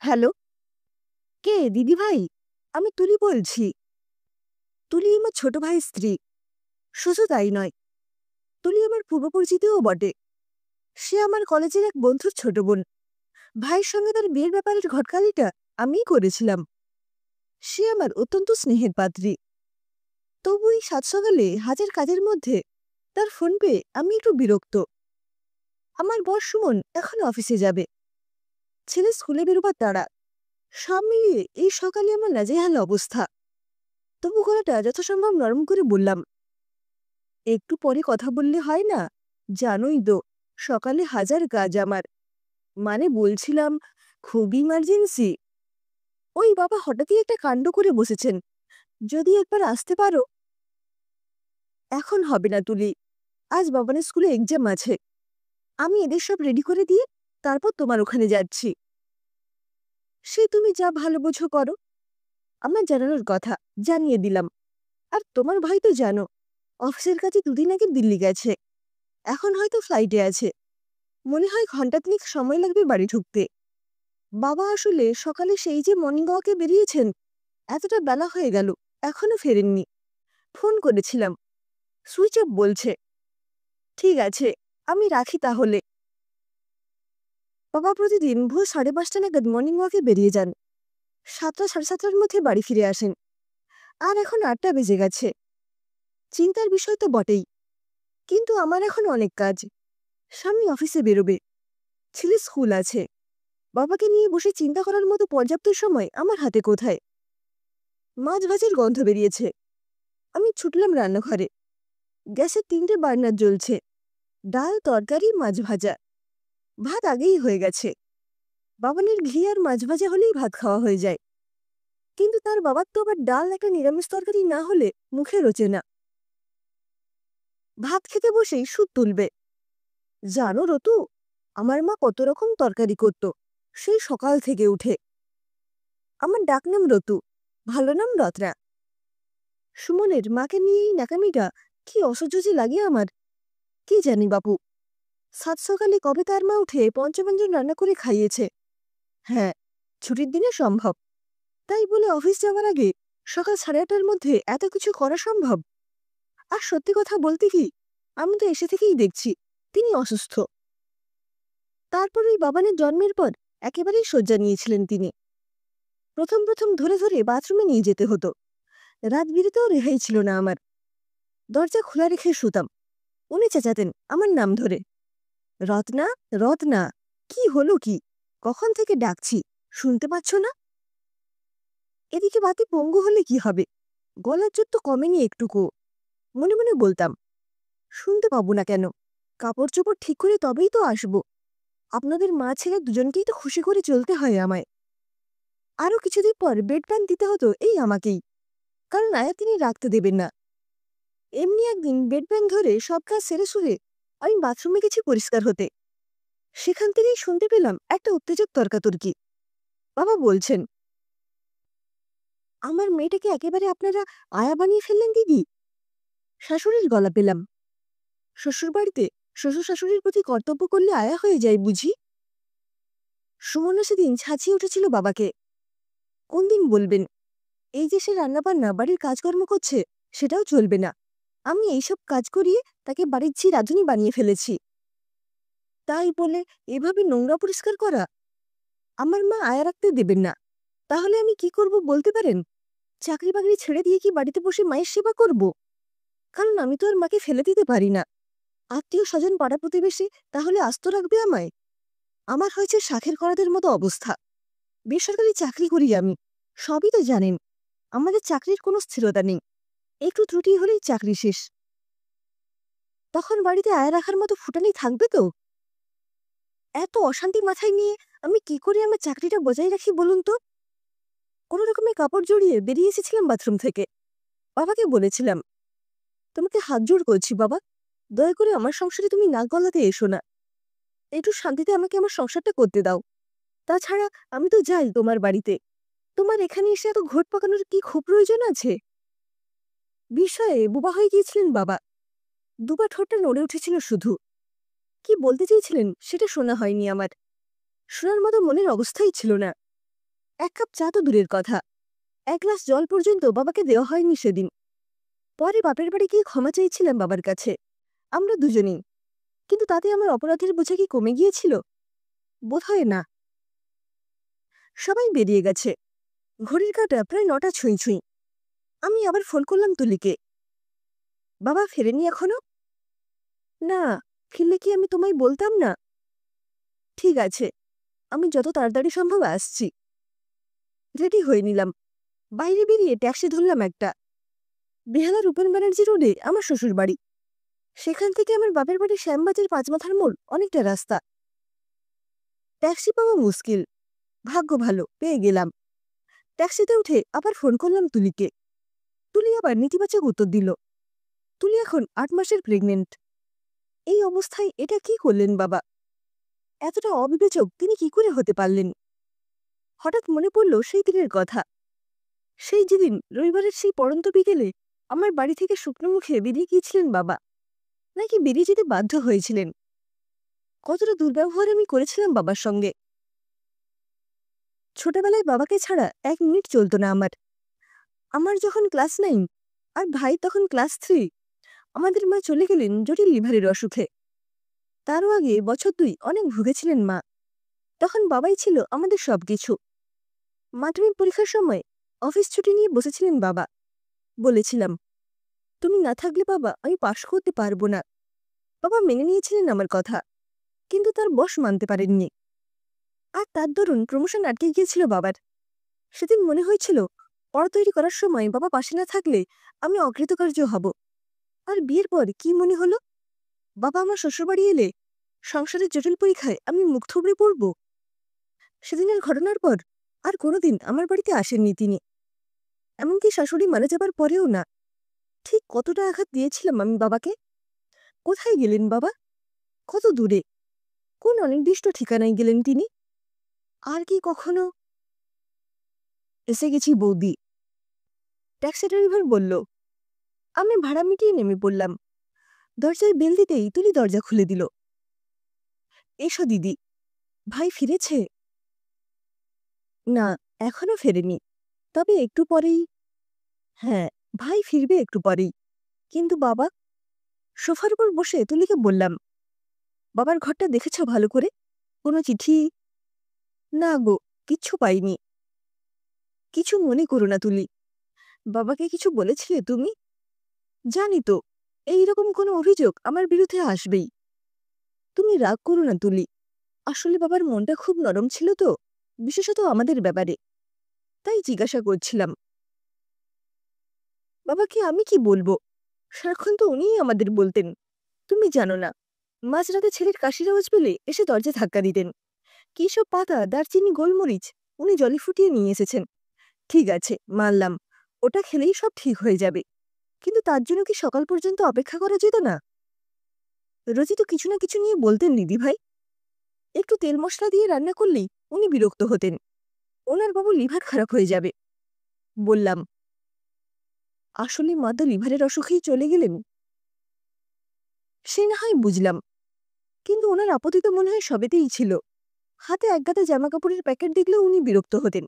Hello, কে দিদি ভাই? আমি তুলি বলছি। তুলি আমার ছোট ভাইয়ের স্ত্রী। শুধু তাই নয়, তুলি আমার পূর্ব পরিচিতও বটে। সে আমার কলেজের এক বন্ধুর ছোট বোন। ভাইয়ের সঙ্গে তার বিয়ের ব্যাপারের ঘটকালিটা আমিই করেছিলাম। সে আমার অত্যন্ত স্নেহের পাত্রী। তবু এই সাত সকালে হাজার কাজের মধ্যে তার ফোন পেয়ে আমি একটু বিরক্ত। আমার বর সুমন এখন অফিসে যাবে, ছেলে স্কুলে বেরোবার তাড়া। সব মিলিয়ে এই সকালে আমার নাজেহাল অবস্থা। তবু গলাটা যথাসম্ভব নরম করে বললাম, একটু পরে কথা বললে হয় না? জানোই তো, সকালে হাজার কাজ আমার। মানে বলছিলাম, খুব ইমার্জেন্সি। ওই বাবা হঠাৎই একটা কাণ্ড করে বসেছেন, যদি একবার আসতে পারো। এখন হবে না তুলি, আজ বাবানের স্কুলে এক্সাম আছে। আমি এদের সব রেডি করে দিয়ে তারপর তোমার ওখানে যাচ্ছি। সে তুমি যা ভালো বোঝো করো। আমার জানানোর কথা জানিয়ে দিলাম। আর তোমার ভাই তো জানো, অফিসের কাছে দুদিন আগে দিল্লি গেছে। এখন হয়তো ফ্লাইটে আছে। মনে হয় ঘণ্টাখানেক সময় লাগবে বাড়ি ঢুকতে। বাবা আসলে সকালে সেই যে মর্নিং ওয়াকে বেরিয়েছেন, এতটা বেলা হয়ে গেল, এখনো ফেরেননি। ফোন করেছিলাম, সুইচ অফ বলছে। ঠিক আছে, আমি রাখি তাহলে। বাবা প্রতিদিন ভোর 5:30 নাগাদ মর্নিং ওয়াকে বেরিয়ে যান। 7টা 7:30টার মধ্যে বাড়ি ফিরে আসেন। আর এখন 8টা বেজে গেছে। চিন্তার বিষয় তো বটেই, কিন্তু আমার এখন অনেক কাজ। স্বামী অফিসে বেরোবে, ছেলে স্কুল আছে। বাবাকে নিয়ে বসে চিন্তা করার মতো পর্যাপ্ত সময় আমার হাতে কোথায়? মাছ ভাজির গন্ধ বেরিয়েছে। আমি ছুটলাম রান্নাঘরে। গ্যাসে 3টে বার্নার জ্বলছে। ডাল, তরকারি, মাছ ভাজা। ভাত আগেই হয়ে গেছে। বাবানের ঘি আর মাছ ভাজা হলেই ভাত খাওয়া হয়ে যায়। কিন্তু তার বাবার তো আবার ডাল একটা নিরামিষ তরকারি না হলে মুখে রোচে না। ভাত খেতে বসেই সুদ তুলবে। জানো রতু, আমার মা কত রকম তরকারি করত সেই সকাল থেকে উঠে। আমার ডাকনাম রতু, ভালো নাম রত্না। সুমনের মাকে নিয়ে এই ন্যাকামিটা কি অসহ্য যে লাগে আমার, কি জানি বাপু। সাত সকালে কবে তার মা উঠে পঞ্চব্যঞ্জন রান্না করে খাইয়েছে। হ্যাঁ, ছুটির দিনে সম্ভব। তাই বলে অফিস যাওয়ার আগে সকাল 8:30টার মধ্যে এত কিছু করা সম্ভব? আর সত্যি কথা বলতে কি, আমি তো এসে থেকেই দেখছি তিনি অসুস্থ। তারপর ওই বাবানের জন্মের পর একেবারেই শয্যা নিয়েছিলেন তিনি। প্রথম প্রথম ধরে ধরে বাথরুমে নিয়ে যেতে হতো। রাত বিরেতেও রেহাই ছিল না আমার। দরজা খোলা রেখে শুতাম। উনি চেঁচাতেন আমার নাম ধরে, রত্না, রত্না। কি হলো কি? কখন থেকে ডাকছি, শুনতে পাচ্ছ না? এদিকে বাতি পঙ্গু হলে কি হবে? গলার জোর তো কমেনি একটুকু। মনে মনে বলতাম, শুনতে পাবো না কেন? কাপড় চোপড় ঠিক করে তবেই তো আসবো। আপনাদের মা ছেলে দুজনকেই তো খুশি করে চলতে হয় আমায়। আরও কিছুদিন পর বেড প্যান দিতে হতো এই আমাকেই, কারণ আয়া তিনি রাখতে দেবেন না। এমনি একদিন বেড প্যান ধরে সব কাজ সেরে সুরে আমি বাথরুমে গেছি পরিষ্কার হতে। সেখান থেকেই শুনতে পেলাম একটা উত্তেজক তর্কাতর্কি। বাবা বলছেন, আমার মেয়েটাকে একেবারে আপনারা আয়া বানিয়ে ফেললেন দিদি। শাশুড়ির গলা পেলাম, শ্বশুরবাড়িতে শ্বশুর শাশুড়ির প্রতি কর্তব্য করলে আয়া হয়ে যায় বুঝি? সুমনা সেদিন ছাছিয়ে উঠেছিল বাবাকে। কোন দিন বলবেন, এই যে সে রান্নাবান্না বাড়ির কাজকর্ম করছে সেটাও চলবে না। আমি এইসব কাজ করিয়ে তাকে বাড়ির ঝি রাঁধুনি বানিয়ে ফেলেছি। তাই বলে এভাবে নোংরা পরিষ্কার করা? আমার মা আয়া রাখতে দেবেন না। তাহলে আমি কি করব বলতে পারেন? চাকরি বাকরি ছেড়ে দিয়ে কি বাড়িতে বসে মায়ের সেবা করব? কারণ আমি তো আর মাকে ফেলে দিতে পারি না। আত্মীয় স্বজন পাড়া প্রতিবেশী তাহলে আস্ত রাখবে আমায়? আমার হয়েছে শাখের করাদের মতো অবস্থা। বেসরকারি চাকরি করি আমি, সবই তো জানেন। আমাদের চাকরির কোনো স্থিরতা নেই, একটু ত্রুটি হলেই চাকরি শেষ। তখন বাড়িতে আয় রাখার মতো ফুটানি থাকবে তো? এত অশান্তি মাথায় নিয়ে আমি কি করে আমার চাকরিটা বজায় রাখি বলুন তো? কোনো রকমে কাপড় জড়িয়ে বেরিয়ে এসেছিলাম বাথরুম থেকে। বাবাকে বলেছিলাম, তোমাকে হাত জোড় করছি বাবা, দয়া করে আমার সংসারে তুমি নাক গলাতে এসো না। একটু শান্তিতে আমাকে আমার সংসারটা করতে দাও। তাছাড়া আমি তো যাই তোমার বাড়িতে। তোমার এখানে এসে এত ঘোট পাকানোর কি খুব প্রয়োজন আছে? বিষয়ে বোবা হয়ে গিয়েছিলেন বাবা। দুবার ঠোঁটটা নড়ে উঠেছিল শুধু। কি বলতে চেয়েছিলেন সেটা শোনা হয়নি আমার। শোনার মতো মনের অবস্থাই ছিল না। এক কাপ চা তো দূরের কথা, এক গ্লাস জল পর্যন্ত বাবাকে দেওয়া হয়নি সেদিন। পরে বাপের বাড়ি গিয়ে ক্ষমা চাইছিলাম বাবার কাছে, আমরা দুজনেই। কিন্তু তাতে আমার অপরাধের বোঝা কি কমে গিয়েছিল? বোধহয় না। সবাই বেরিয়ে গেছে, ঘড়ির কাঁটা প্রায় ৯টা ছুঁই ছুঁই। আমি আবার ফোন করলাম তুলিকে। বাবা ফেরেনি এখনো? না, ফিরলে কি আমি তোমায় বলতাম না? ঠিক আছে, আমি যত তাড়াতাড়ি সম্ভব আসছি। রেডি হয়ে নিলাম, বাইরে বেরিয়ে ট্যাক্সি ধরলাম একটা। বেহালার উপেন ব্যানার্জি রোডে আমার শ্বশুর বাড়ি। সেখান থেকে আমার বাপের বাড়ি শ্যামবাজার ৫ মাথার মোড় অনেকটা রাস্তা। ট্যাক্সি পাওয়া মুশকিল, ভাগ্য ভালো পেয়ে গেলাম। ট্যাক্সিতে উঠে আবার ফোন করলাম তুলিকে। তুলি আবার নেতিবাচক উত্তর দিল। তুলি এখন ৮ মাসের প্রেগনেন্ট। এই অবস্থায় এটা কি করলেন বাবা? এতটা অবিবেচক তিনি কি করে হতে পারলেন? হঠাৎ মনে পড়ল সেই দিনের কথা। সেই যেদিন রবিবারের সেই পড়ন্ত বিকেলে আমার বাড়ি থেকে শুকনো মুখে বেরিয়ে গিয়েছিলেন বাবা, নাকি বেরিয়ে যেতে বাধ্য হয়েছিলেন? কতটা দুর্ব্যবহার আমি করেছিলাম বাবার সঙ্গে। ছোটবেলায় বাবাকে ছাড়া ১ মিনিট চলত না আমার। আমার যখন ক্লাস 9 আর ভাই তখন ক্লাস 3, আমাদের মা চলে গেলেন জটিল লিভারের অসুখে। তারও আগে বছর ২ অনেক ভুগেছিলেন মা। তখন বাবাই ছিল আমাদের সবকিছু। মাধ্যমিক পরীক্ষার সময় অফিস ছুটি নিয়ে বসেছিলেন বাবা। বলেছিলাম, তুমি না থাকলে বাবা আমি পাশ করতে পারবো না। বাবা মেনে নিয়েছিলেন আমার কথা, কিন্তু তার বশ মানতে পারেননি। আর তার দরুন প্রমোশন আটকে গিয়েছিল বাবার। সেদিন মনে হয়েছিল পড়া তৈরি করার সময় বাবা পাশে না থাকলে আমি অকৃতকার্য হব। আর বিয়ের পর কি মনে হলো, বাবা আমার শ্বশুরবাড়ি এলে সংসারের জটিল পরীক্ষায় আমি মুখ থুবড়ে পড়ব। সেদিনের ঘটনার পর আর কোনোদিন আমার বাড়িতে আসেননি তিনি, এমনকি শাশুড়ি মারা যাবার পরেও না। ঠিক কতটা আঘাত দিয়েছিলাম আমি বাবাকে। কোথায় গেলেন বাবা? কত দূরে, কোন অনির্দিষ্ট ঠিকানায় গেলেন তিনি? আর কি কখনো? এসে গেছি বৌদি, ট্যাক্সি ড্রাইভার বলল। আমি ভাড়া মিটিয়ে নেমে পড়লাম। দরজায় বেল দিতেই তুলি দরজা খুলে দিল। এসো দিদি, ভাই ফিরেছে? না, এখনো ফেরেনি, তবে একটু পরেই। হ্যাঁ, ভাই ফিরবে একটু পরেই। কিন্তু বাবা? সোফার উপর বসে তুলিকে বললাম, বাবার ঘরটা দেখেছ ভালো করে? কোনো চিঠি? না গো, কিচ্ছু পাইনি। কিছু মনে করো না তুলি, বাবাকে কিছু বলেছিলে তুমি? জানি তো, এইরকম কোনো অভিযোগ আমার বিরুদ্ধে আসবেই। তুমি রাগ করো না তুলি, আসলে বাবার মনটা খুব নরম ছিল তো, বিশেষত আমাদের ব্যাপারে, তাই জিজ্ঞাসা করছিলাম। বাবাকে আমি কি বলবো, সারাক্ষণ তো উনিই আমাদের বলতেন। তুমি জানো না, মাঝরাতে ছেলের কাশির আওয়াজ পেলে এসে দরজা ধাক্কা দিতেন। কি সব পাতা, দারচিনি, গোলমরিচ উনি জলে ফুটিয়ে নিয়ে এসেছেন। ঠিক আছে, মানলাম, ওটা খেলেই সব ঠিক হয়ে যাবে। কিন্তু তার জন্য কি সকাল পর্যন্ত অপেক্ষা করা যেত না? রোজই তো কিছু না কিছু নিয়ে বলতেন দিদি ভাই। একটু তেল মশলা দিয়ে রান্না করলেই উনি বিরক্ত হতেন। ওনার বাবু লিভার খারাপ হয়ে যাবে। বললাম, আসলে মা তো লিভারের অসুখেই চলে গেলেন। সে না হয় বুঝলাম, কিন্তু ওনার আপত্তি তো মনে হয় সবেতেই ছিল। হাতে একগাদা জামাকাপড়ের প্যাকেট দেখলেও উনি বিরক্ত হতেন।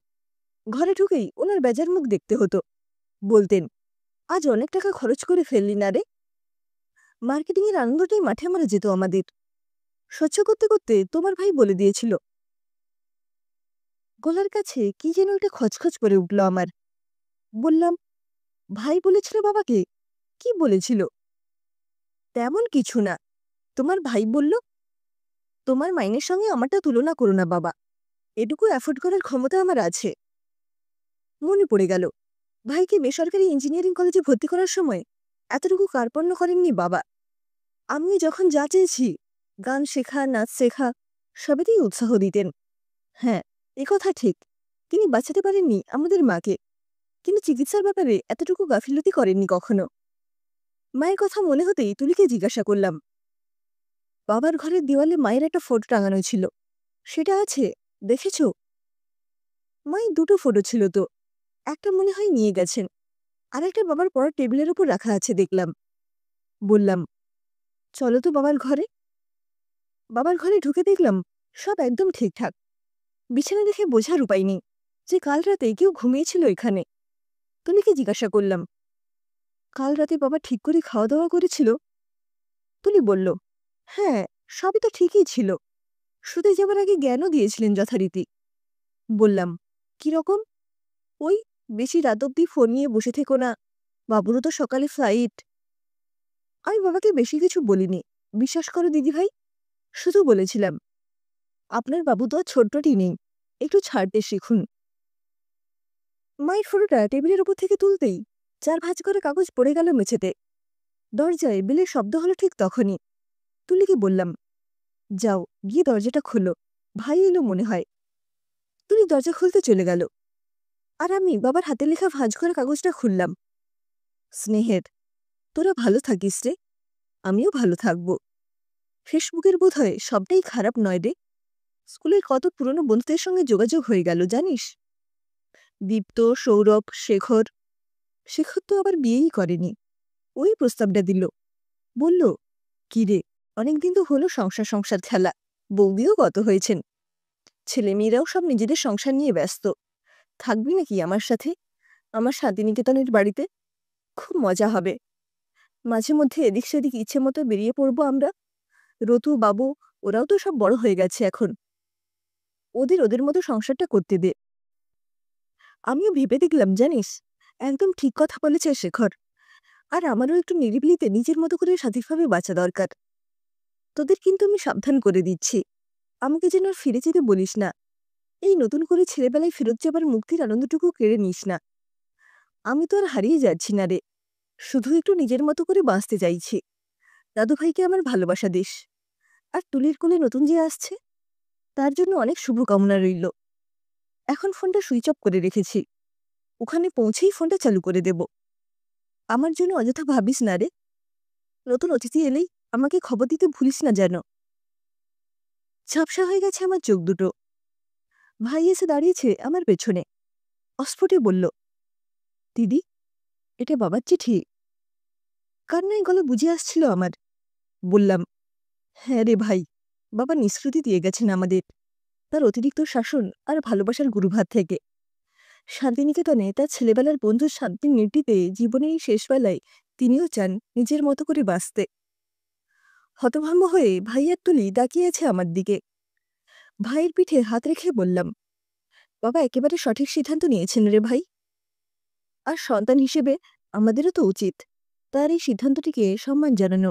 ঘরে ঢুকেই ওনার বেজার মুখ দেখতে হতো। বলতেন, আজ অনেক টাকা খরচ করে ফেললি না রে। মার্কেটিংয়ের আনন্দটাই মাঠে মারা যেত আমাদের। সহ্য করতে করতে তোমার ভাই বলে দিয়েছিল। গলার কাছে কি যেন একটা খচখচ করে উঠল আমার। বললাম, ভাই বলেছিল বাবাকে? কি বলেছিল? তেমন কিছু না, তোমার ভাই বলল, তোমার মাইনের সঙ্গে আমারটা তুলনা করো না বাবা, এটুকু অ্যাফোর্ড করার ক্ষমতা আমার আছে। মনে পড়ে গেল, ভাইকে বেসরকারি ইঞ্জিনিয়ারিং কলেজে ভর্তি করার সময় এতটুকু কার্পণ্য করেননি বাবা। আমি যখন যা চেয়েছি, গান শেখা, নাচ শেখা, সবেতেই উৎসাহ দিতেন। হ্যাঁ, একথা ঠিক, তিনি বাঁচাতে পারেননি আমাদের মাকে, কিন্তু চিকিৎসার ব্যাপারে এতটুকু গাফিলতি করেননি কখনো। মায়ের কথা মনে হতেই তুলিকে জিজ্ঞাসা করলাম, বাবার ঘরের দেওয়ালে মায়ের একটা ফটো টাঙানো ছিল, সেটা আছে, দেখেছ? মায়ের 2টো ফটো ছিল তো, একটা মনে হয় নিয়ে গেছেন, আর একটা বাবার পড়ার টেবিলের উপর রাখা আছে দেখলাম। বললাম, চলো তো বাবার ঘরে। বাবার ঘরে ঢুকে দেখলাম সব একদম ঠিকঠাক। বিছানা দেখে বোঝার উপায় নেই, যে কাল রাতে কেউ ঘুমিয়েছিল এখানে। তুলিকে জিজ্ঞাসা করলাম, কাল রাতে বাবা ঠিক করে খাওয়া দাওয়া করেছিল? তুলি বলল, হ্যাঁ, সবই তো ঠিকই ছিল। শুতে যাবার আগে জ্ঞানও দিয়েছিলেন যথারীতি। বললাম, কিরকম? ওই, বেশি রাত অব্দি ফোন নিয়ে বসে থেকো না, বাবুরও তো সকালে ফ্লাইট। আমি বাবাকে বেশি কিছু বলিনি, বিশ্বাস করো দিদিভাই। শুধু বলেছিলাম, আপনার বাবু তো আর ছোট্টটি নেই, একটু ছাড়তে শিখুন। মায়ের ফটোটা টেবিলের উপর থেকে তুলতেই চার ভাঁজ করে কাগজ পড়ে গেল মেঝেতে। দরজায় বেলের শব্দ হলো ঠিক তখনই। তুলিকে বললাম, যাও গিয়ে দরজাটা খোলো, ভাই এলো মনে হয়। তুলি দরজা খুলতে চলে গেল, আর আমি বাবার হাতে লেখা ভাঁজ করা কাগজটা খুললাম। স্নেহের, তোরা ভালো থাকিস রে, আমিও ভালো থাকব। ফেসবুকের বোধহয় সবটাই খারাপ নয় রে। স্কুলের কত পুরনো বন্ধুদের সঙ্গে যোগাযোগ হয়ে গেল জানিস। দীপ্ত, সৌরভ, শেখর। শেখর তো আবার বিয়েই করেনি, ওই প্রস্তাবটা দিল। বলল, কি রে, অনেকদিন তো হলো সংসার সংসার খেলা, বৌদিও কত হয়েছেন, ছেলেমেয়েরাও সব নিজেদের সংসার নিয়ে ব্যস্ত, থাকবি নাকি আমার সাথে আমার শান্তিনিকেতনের বাড়িতে? খুব মজা হবে। মাঝে মধ্যে এদিক সেদিক ইচ্ছে মতো বেরিয়ে পড়বো আমরা। রতু, বাবু, ওরাও তো সব বড় হয়ে গেছে এখন, ওদের ওদের মতো সংসারটা করতে দে। আমিও ভেবে দেখলাম জানিস, একদম ঠিক কথা বলেছে শেখর। আর আমারও একটু নিরিবিলিতে নিজের মতো করে স্বাধীনভাবে বাঁচা দরকার। তোদের কিন্তু আমি সাবধান করে দিচ্ছি, আমাকে যেন আর ফিরে যেতে বলিস না। এই নতুন করে ছেলেবেলায় ফেরত যাবার মুক্তির আনন্দটুকু কেড়ে নিস না। আমি তো আর হারিয়ে যাচ্ছি না রে, শুধু একটু নিজের মতো করে বাঁচতে চাইছি। দাদুভাইকে আমার ভালোবাসা দিস। আর তুলির কোলে নতুন যে আসছে, তার জন্য অনেক শুভকামনা রইল। এখন ফোনটা সুইচ অফ করে রেখেছি, ওখানে পৌঁছেই ফোনটা চালু করে দেব। আমার জন্য অযথা ভাবিস না রে, নতুন অতিথি এলেই আমাকে খবর দিতে ভুলিস না যেন। ঝাপসা হয়ে গেছে আমার চোখ দুটো। ভাই এসে দাঁড়িয়েছে আমার পেছনে, অস্ফুটে বলল, দিদি, এটা বাবার চিঠি। কান্নায় গলা বুঝে আসছিল আমার। বললাম, হ্যাঁ রে ভাই, বাবা নিষ্কৃতি দিয়ে গেছেন আমাদের, তার অতিরিক্ত শাসন আর ভালোবাসার গুরুভার থেকে। শান্তিনিকেতনে তার ছেলেবেলার বন্ধুর শান্তির নির্টিতে জীবনের এই শেষবেলায় তিনিও চান নিজের মতো করে বাঁচতে। হতভম্ব হয়ে ভাইয়ার তুলি তাকিয়ে আছে আমার দিকে। ভাইয়ের পিঠে হাত রেখে বললাম, বাবা একেবারে সঠিক সিদ্ধান্ত নিয়েছেন রে ভাই। আর সন্তান হিসেবে আমাদেরও তো উচিত তার এই সিদ্ধান্তটিকে সম্মান জানানো।